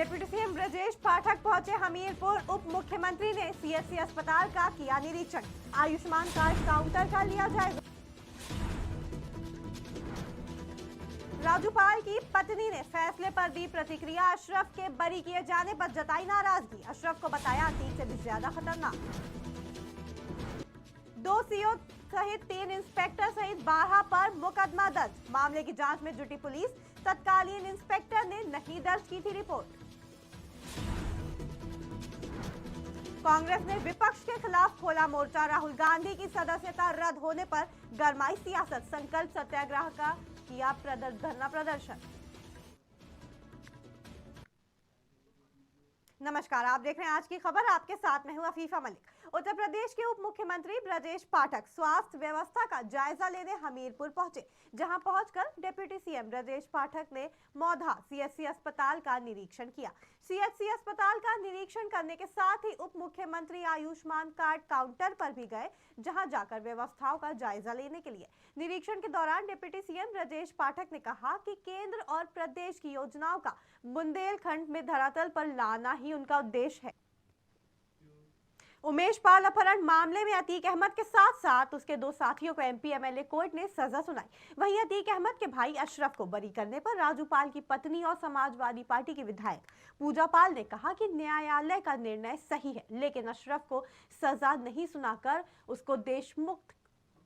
Deputy CM Brajesh Pathak पहुंचे हमीरपुर। उप मुख्यमंत्री ने सीएचसी अस्पताल का किया निरीक्षण। आयुष्मान कार्ड काउंटर का लिया जायजा। राज्यपाल की पत्नी ने फैसले पर दी प्रतिक्रिया। अशरफ के बरी किए जाने पर जताई नाराजगी। अशरफ को बताया अतीक से भी ज्यादा खतरनाक। 2 सीओ सहित 3 इंस्पेक्टर सहित 12 पर मुकदमा दर्ज। मामले की जांच में जुटी पुलिस। तत्कालीन इंस्पेक्टर ने नहीं दर्ज की थी रिपोर्ट। कांग्रेस ने विपक्ष के खिलाफ खोला मोर्चा। राहुल गांधी की सदस्यता रद्द होने पर गरमाई सियासत। संकल्प सत्याग्रह का किया धरना प्रदर्शन। नमस्कार, आप देख रहे हैं आज की खबर। आपके साथ में हूं अफीफा मलिक। उत्तर प्रदेश के उप मुख्यमंत्री ब्रजेश पाठक स्वास्थ्य व्यवस्था का जायजा लेने हमीरपुर पहुंचे, जहां पहुंचकर डिप्टी सीएम ब्रजेश पाठक ने मौधा सीएचसी अस्पताल का निरीक्षण किया। सीएचसी अस्पताल का निरीक्षण करने के साथ ही उप मुख्यमंत्री आयुष्मान कार्ड काउंटर पर भी गए, जहां जाकर व्यवस्थाओं का जायजा लेने के लिए। निरीक्षण के दौरान डिप्टी सीएम ब्रजेश पाठक ने कहा कि केंद्र और प्रदेश की योजनाओं का बुंदेलखंड में धरातल पर लाना ही उनका उद्देश्य है। उमेश पाल अपहरण मामले में अतीक अहमद के साथ साथ उसके 2 साथियों को एमपी एमएलए कोर्ट ने सजा सुनाई। वहीं अतीक अहमद के भाई अशरफ को बरी करने पर राज्यपाल की पत्नी और समाजवादी पार्टी की विधायक पूजा पाल ने कहा कि न्यायालय का निर्णय सही है, लेकिन अशरफ को सजा नहीं सुनाकर उसको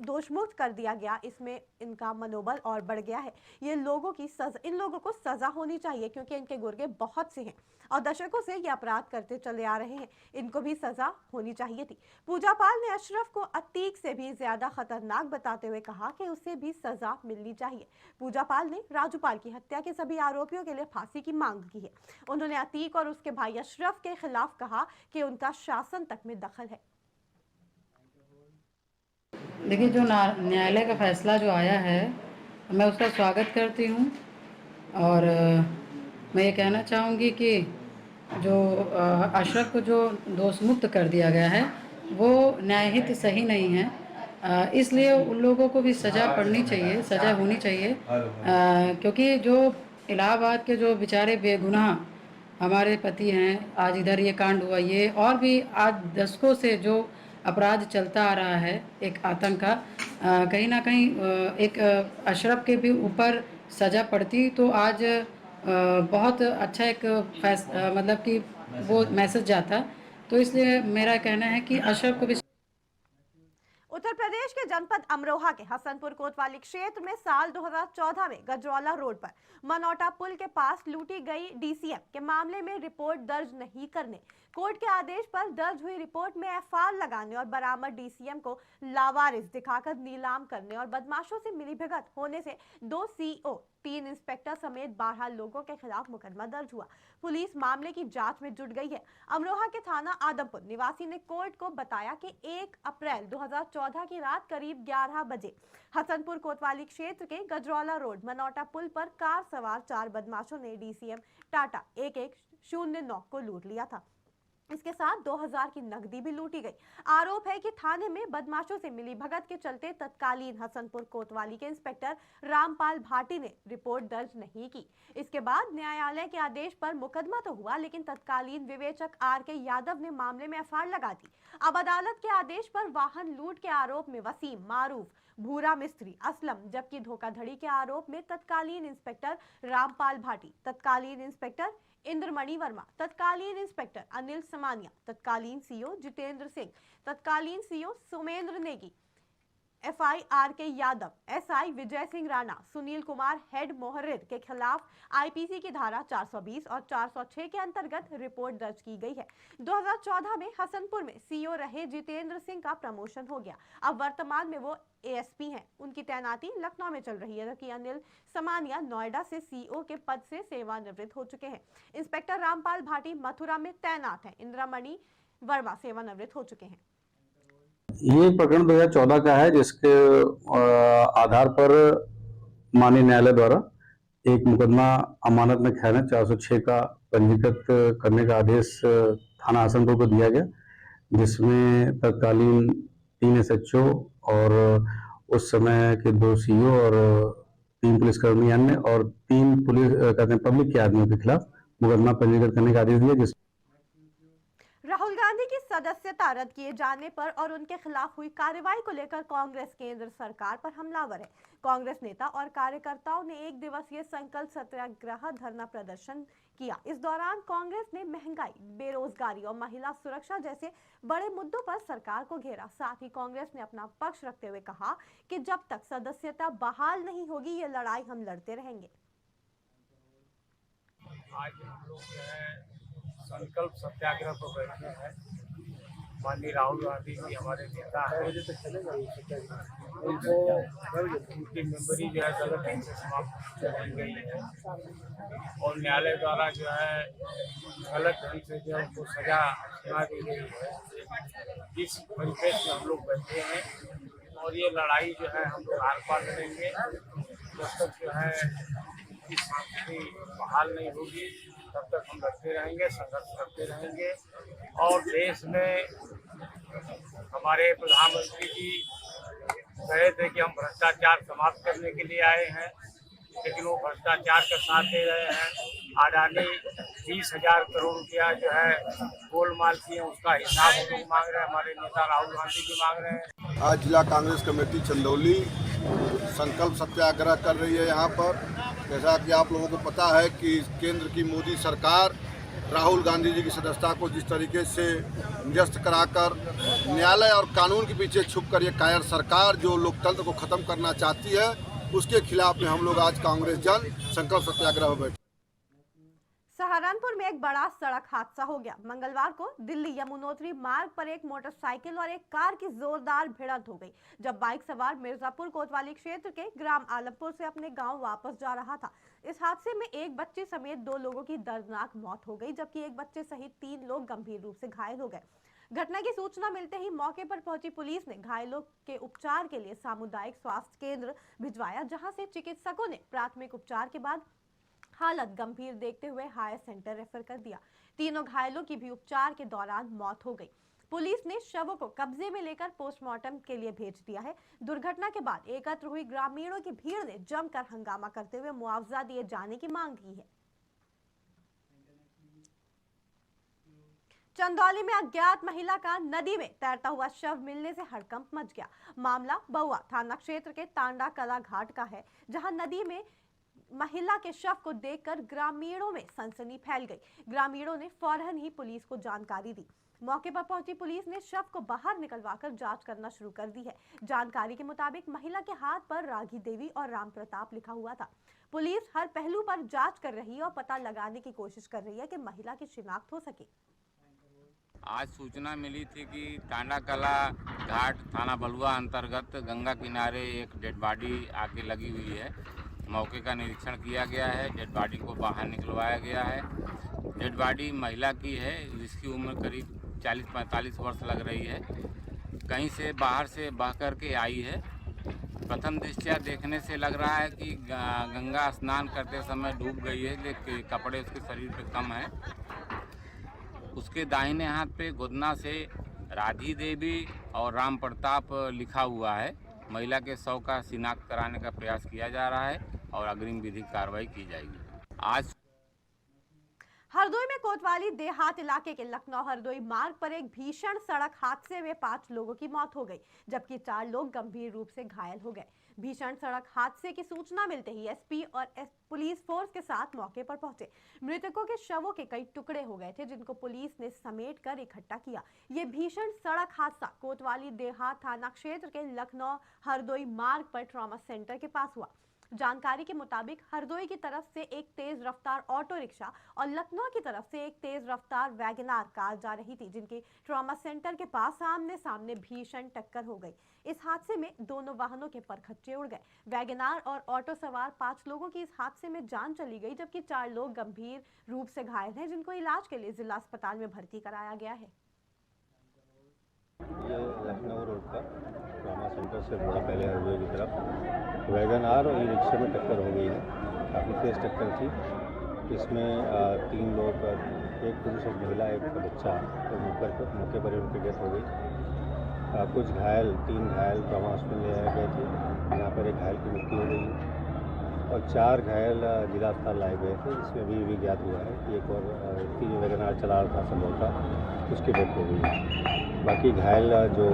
दोषमुक्त कर दिया गया। इसमें इनका मनोबल और बढ़ गया है। इन लोगों को सजा होनी चाहिए, क्योंकि इनके गुर्गे बहुत से हैं और दशकों से ये अपराध करते चले आ रहे हैं। इनको भी सजा होनी चाहिए थी। पूजा पाल ने अशरफ को अतीक से भी ज्यादा खतरनाक बताते हुए कहा कि उसे भी सजा मिलनी चाहिए। पूजा पाल ने राज्यपाल की हत्या के सभी आरोपियों के लिए फांसी की मांग की है। उन्होंने अतीक और उसके भाई अशरफ के खिलाफ कहा कि उनका शासन तक में दखल है। देखिए, जो न्यायालय का फैसला जो आया है, मैं उसका स्वागत करती हूँ और मैं ये कहना चाहूँगी कि जो अशरफ को जो दोषमुक्त कर दिया गया है वो न्यायहित सही नहीं है। इसलिए उन लोगों को भी सज़ा पड़नी चाहिए, सज़ा होनी चाहिए, क्योंकि जो इलाहाबाद के जो बेचारे बेगुनाह हमारे पति हैं, आज इधर ये कांड हुआ, ये और भी आज दशकों से जो अपराध चलता आ रहा है, एक आतंक का, कहीं ना कहीं एक अशरफ के भी ऊपर सज़ा पड़ती तो आज बहुत अच्छा एक मतलब कि वो मैसेज जाता। तो इसलिए मेरा कहना है कि अशरफ को भी। उत्तर प्रदेश के जनपद अमरोहा के हसनपुर कोतवाली क्षेत्र में साल 2014 में गजरौला रोड पर मनोटा पुल के पास लूटी गई डीसीएम के मामले में रिपोर्ट दर्ज नहीं करने, कोर्ट के आदेश पर दर्ज हुई रिपोर्ट में एफआईआर लगाने और बरामद डीसीएम को लावारिस दिखाकर नीलाम करने और बदमाशों से मिलीभगत होने से 2 सीओ 3 इंस्पेक्टर समेत 12 लोगों के खिलाफ मुकदमा दर्ज हुआ। पुलिस मामले की जांच में जुट गई है। अमरोहा के थाना आदमपुर निवासी ने कोर्ट को बताया कि 1 अप्रैल 2014 की रात करीब 11 बजे हसनपुर कोतवाली क्षेत्र के गजरौला रोड मनोटा पुल पर कार सवार 4 बदमाशों ने डीसीएम टाटा 1109 को लूट लिया था। इसके साथ 2000 की नकदी भी लूटी गई। आरोप है कि थाने में बदमाशों से मिली भगत के चलते तत्कालीन हसनपुर कोतवाली के इंस्पेक्टर रामपाल भाटी ने रिपोर्ट दर्ज नहीं की। इसके बाद न्यायालय के आदेश पर मुकदमा तो हुआ, लेकिन तत्कालीन विवेचक आर.के. यादव ने मामले में एफआईआर लगा दी। अब अदालत के आदेश पर वाहन लूट के आरोप में वसीम, मारूफ, भूरा मिस्त्री, असलम, जबकि धोखाधड़ी के आरोप में तत्कालीन इंस्पेक्टर रामपाल भाटी, तत्कालीन इंस्पेक्टर इंद्रमणि वर्मा, तत्कालीन इंस्पेक्टर अनिल समानिया, तत्कालीन सीओ जितेंद्र सिंह, तत्कालीन CO Sumendra Negi, FI R K. Yadav, SI Vijay Singh Rana, Sunil Kumar head मोहर्रिर के खिलाफ आईपीसी की धारा 420 और 406 के अंतर्गत रिपोर्ट दर्ज की गई है। 2014 में हसनपुर में सीओ रहे जितेंद्र सिंह का प्रमोशन हो गया। अब वर्तमान में वो एएसपी हैं। उनकी तैनाती लखनऊ में चल रही है, जबकि अनिल समानिया नोएडा से सीओ के पद से सेवानिवृत्त हो चुके हैं। इंस्पेक्टर रामपाल भाटी मथुरा में तैनात हैं। इंद्रमणि वर्मा सेवानिवृत्त हो चुके हैं। ये प्रकरण 2014 का है, जिसके आधार पर माननीय न्यायालय द्वारा एक मुकदमा अमानत में खयानत 406 का पंजीकृत करने का आदेश थाना हसनपुर को दिया गया, जिसमें तत्कालीन 3 एसएचओ और उस समय के 2 सीओ और 3 पुलिसकर्मी अन्य और 3 पुलिस कहते हैं पब्लिक के आदमियों के खिलाफ मुकदमा पंजीकृत करने का आदेश दिया, जिस राहुल गांधी की सदस्यता रद्द किए जाने पर और उनके खिलाफ हुई कार्रवाई को लेकर कांग्रेस केंद्र सरकार पर हमलावर है। कांग्रेस नेता और कार्यकर्ताओं ने एक दिवसीय संकल्प सत्याग्रह धरना प्रदर्शन किया। इस दौरान कांग्रेस ने महंगाई, बेरोजगारी और महिला सुरक्षा जैसे बड़े मुद्दों पर सरकार को घेरा। साथ ही कांग्रेस ने अपना पक्ष रखते हुए कहा कि जब तक सदस्यता बहाल नहीं होगी, ये लड़ाई हम लड़ते रहेंगे। आज हम लोग जो है संकल्प सत्याग्रह पर बैठे हैं। माननीय राहुल गांधी जी हमारे नेता हैं, उनको उनकी मेंबरी जो है गलत ढंग से समाप्त की गई है और न्यायालय द्वारा जो है गलत ढंग से जो है उनको सजा सुना दी गई है। इस परिप्रेक्ष्य में हम लोग बैठे हैं और ये लड़ाई जो है हम लोग आर पार लड़ेंगे जब तक जो है इस स्थिति बहाल नहीं होगी, तब तक हम लड़ते रहेंगे, संघर्ष करते रहेंगे। और देश में हमारे प्रधानमंत्री जी कहे थे कि हम भ्रष्टाचार समाप्त करने के लिए आए हैं, लेकिन वो भ्रष्टाचार का साथ दे रहे हैं। अडानी 20,000 करोड़ रुपया जो है गोलमाल किए, उसका हिसाब हम लोग मांग रहे हैं, हमारे नेता राहुल गांधी जी मांग रहे हैं। आज जिला कांग्रेस कमेटी चंदौली संकल्प सत्याग्रह कर रही है। यहाँ पर जैसा कि आप लोगों को पता है कि केंद्र की मोदी सरकार राहुल गांधी जी की सदस्यता को जिस तरीके से निरस्त कराकर न्यायालय और कानून के पीछे छुपकर ये कायर सरकार जो लोकतंत्र को खत्म करना चाहती है, उसके खिलाफ में हम लोग आज कांग्रेस जन संकल्प सत्याग्रह में बैठे। सहारनपुर में एक बड़ा सड़क हादसा हो गया। मंगलवार को दिल्ली यमुनोत्री मार्ग पर एक मोटरसाइकिल और एक कार की जोरदार भिड़ंत हो गई, जब बाइक सवार मिर्जापुर कोतवाली क्षेत्र के ग्राम आलमपुर से अपने गांव वापस जा रहा था। इस हादसे में एक बच्चे समेत 2 लोगों की दर्दनाक मौत हो गई, जबकि एक बच्चे सहित 3 लोग गंभीर रूप से घायल हो गए। घटना की सूचना मिलते ही मौके पर पहुंची पुलिस ने घायलों के उपचार के लिए सामुदायिक स्वास्थ्य केंद्र भिजवाया, जहां से चिकित्सकों ने प्राथमिक उपचार के बाद हालत गंभीर देखते हुए हायर सेंटर रेफर कर दिया। तीनों घायलों की भी उपचार के दौरान मौत हो गई। पुलिस ने शवों को कब्जे में लेकर पोस्टमार्टम के लिए भेज दिया है। दुर्घटना के बाद एकत्र हुई ग्रामीणों की भीड़ ने जमकर हंगामा करते हुए मुआवजा दिए जाने की मांग की है। चंदौली में अज्ञात महिला का नदी में तैरता हुआ शव मिलने से हड़कंप मच गया। मामला बउआ थाना क्षेत्र के तांडा कला घाट का है, जहां नदी में महिला के शव को देखकर ग्रामीणों में सनसनी फैल गई। ग्रामीणों ने फौरन ही पुलिस को जानकारी दी। मौके पर पहुंची पुलिस ने शव को बाहर निकलवाकर जांच करना शुरू कर दी है। जानकारी के मुताबिक महिला के हाथ पर रागी देवी और राम प्रताप लिखा हुआ था। पुलिस हर पहलू पर जांच कर रही है और पता लगाने की कोशिश कर रही है कि महिला की शिनाख्त हो सके। आज सूचना मिली थी कि टांडा कला घाट थाना बलुआ अंतर्गत गंगा किनारे एक डेड बॉडी आके लगी हुई है। मौके का निरीक्षण किया गया है, डेड बॉडी को बाहर निकलवाया गया है। डेड बॉडी महिला की है, जिसकी उम्र करीब 40-45 वर्ष लग रही है। कहीं से बाहर से बह कर के आई है। प्रथम दृष्टया देखने से लग रहा है कि गंगा स्नान करते समय डूब गई है, लेकिन कपड़े उसके शरीर पे कम है। उसके दाहिने हाथ पे गोदना से राधी देवी और राम प्रताप लिखा हुआ है। महिला के शव का शिनाख्त कराने का प्रयास किया जा रहा है और अग्रिम विधिक कार्रवाई की जाएगी। आज हरदोई में कोतवाली देहात इलाके के लखनऊ हरदोई मार्ग पर एक भीषण सड़क हादसे में 5 लोगों की मौत हो गई, जबकि 4 लोग गंभीर रूप से घायल हो गए। भीषण सड़क हादसे की सूचना मिलते ही एसपी और पुलिस फोर्स के साथ मौके पर पहुंचे। मृतकों के शवों के कई टुकड़े हो गए थे, जिनको पुलिस ने समेट कर इकट्ठा किया। ये भीषण सड़क हादसा कोतवाली देहात थाना क्षेत्र के लखनऊ हरदोई मार्ग पर ट्रॉमा सेंटर के पास हुआ। जानकारी के मुताबिक हरदोई की तरफ से एक तेज रफ्तार ऑटो रिक्शा और लखनऊ की तरफ से एक तेज रफ्तार वैगनार कार जा रही थी, जिनकी ट्रॉमा सेंटर के पास आमने सामने भीषण टक्कर हो गई। इस हादसे में दोनों वाहनों के परखच्चे उड़ गए। वैगनार और ऑटो सवार 5 लोगों की इस हादसे में जान चली गई, जबकि 4 लोग गंभीर रूप से घायल हैं, जिनको इलाज के लिए जिला अस्पताल में भर्ती कराया गया है। ये लखनऊ रोड पर ट्रॉमा सेंटर से थोड़ा पहले हरदोई की तरफ वैगनार और ई रिक्शे में टक्कर हो गई है। काफ़ी तेज़ टक्कर थी। इसमें 3 लोग, एक पुरुष एक महिला एक बच्चा, तो मौके पर उनकी डेथ हो गई। कुछ घायल 3 घायल ट्रॉमा हॉस्पिटल ले आए गए थे। यहाँ पर एक घायल की मृत्यु हो गई और 4 घायल जिला अस्पताल लाए गए थे, जिसमें अभी भी ज्ञात हुआ है कि एक और व्यक्ति जो वैगनार चला रहा था संभवता, उसकी डेथ हो गई है। बाकी घायल जो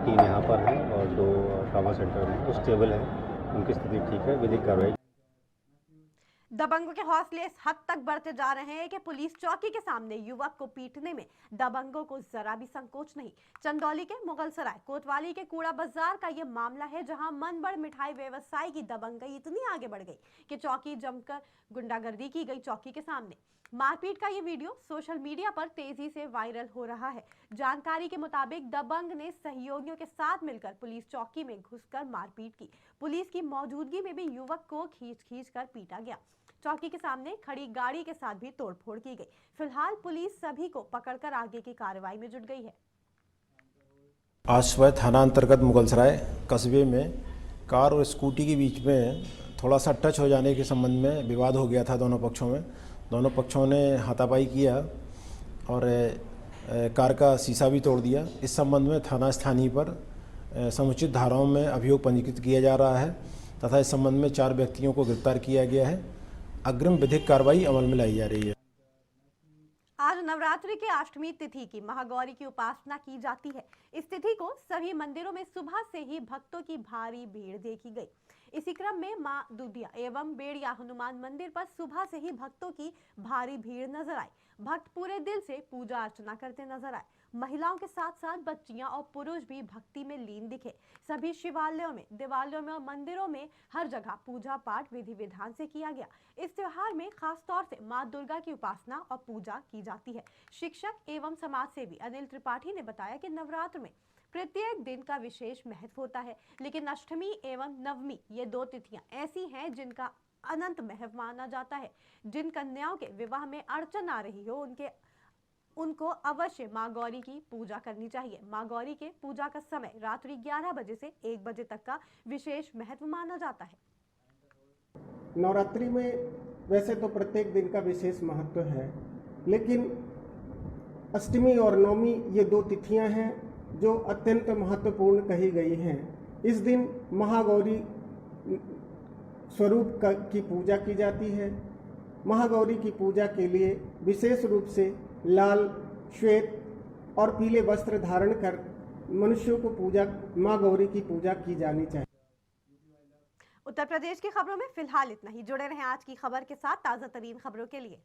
3 यहाँ पर हैं और 2 ट्रॉमा सेंटर में वो स्टेबल है, उनकी स्थिति ठीक है। विधिक कार्रवाई। दबंगों के हौसले इस हद तक बढ़ते जा रहे हैं कि पुलिस चौकी के सामने युवक को पीटने में दबंगों को जरा भी संकोच नहीं। चंदौली के मुगलसराय कोतवाली के कूड़ा बाजार का यह मामला है, जहां मनबड़ मिठाई व्यवसायी की दबंगई इतनी आगे बढ़ गई कि चौकी जमकर गुंडागर्दी की गई। चौकी के सामने मारपीट का ये वीडियो सोशल मीडिया पर तेजी से वायरल हो रहा है। जानकारी के मुताबिक दबंग ने सहयोगियों के साथ मिलकर पुलिस चौकी में घुसकर मारपीट की। पुलिस की मौजूदगी में भी युवक को खींच कर पीटा गया। चौकी के सामने खड़ी गाड़ी के साथ भी तोड़फोड़ की गई। फिलहाल पुलिस सभी को पकड़कर आगे की कार्रवाई में जुट गई है। आज सुबह थाना अंतर्गत मुगलसराय कस्बे में कार और स्कूटी के बीच में थोड़ा सा टच हो जाने के संबंध में विवाद हो गया था दोनों पक्षों में। दोनों पक्षों ने हाथापाई किया और कार का शीशा भी तोड़ दिया। इस संबंध में थाना स्थानीय पर समुचित धाराओं में अभियोग पंजीकृत किया जा रहा है तथा इस संबंध में 4 व्यक्तियों को गिरफ्तार किया गया है। अग्रिम विधिक कार्रवाई अमल में लाई जा रही है। आज नवरात्रि की अष्टमी तिथि की महागौरी की उपासना की जाती है। इस तिथि को सभी मंदिरों में सुबह से ही भक्तों की भारी भीड़ देखी गई। इसी क्रम में मां दुधिया एवं बेड़िया हनुमान मंदिर पर सुबह से ही भक्तों की भारी भीड़ नजर आई। भक्त पूरे दिल से पूजा अर्चना करते नजर आए। महिलाओं के साथ साथ बच्चियां और पुरुष भी भक्ति में लीन दिखे। सभी शिवालयों में, देवालयों में और मंदिरों में हर जगह पूजा पाठ विधि विधान से किया गया। इस त्योहार में खास तौर से मां दुर्गा की उपासना और पूजा की जाती है। शिक्षक एवं समाज सेवी अनिल त्रिपाठी ने बताया कि नवरात्र में प्रत्येक दिन का विशेष महत्व होता है, लेकिन अष्टमी एवं नवमी ये 2 तिथियां ऐसी हैं जिनका अनंत महत्व माना जाता है। जिन कन्याओं के विवाह में अड़चन आ रही हो उनको अवश्य मां गौरी की पूजा करनी चाहिए। मां गौरी के पूजा का समय रात्रि 11 बजे से 1 बजे तक का विशेष महत्व माना जाता है। नवरात्रि में वैसे तो प्रत्येक दिन का विशेष महत्व है, लेकिन अष्टमी और नवमी ये 2 तिथियां हैं जो अत्यंत महत्वपूर्ण कही गई हैं। इस दिन महागौरी स्वरूप की पूजा की जाती है। महागौरी की पूजा के लिए विशेष रूप से लाल, श्वेत और पीले वस्त्र धारण कर मनुष्यों को मां गौरी की पूजा की जानी चाहिए। उत्तर प्रदेश की खबरों में फिलहाल इतना ही। जुड़े रहें आज की खबर के साथ ताजा तरीन खबरों के लिए।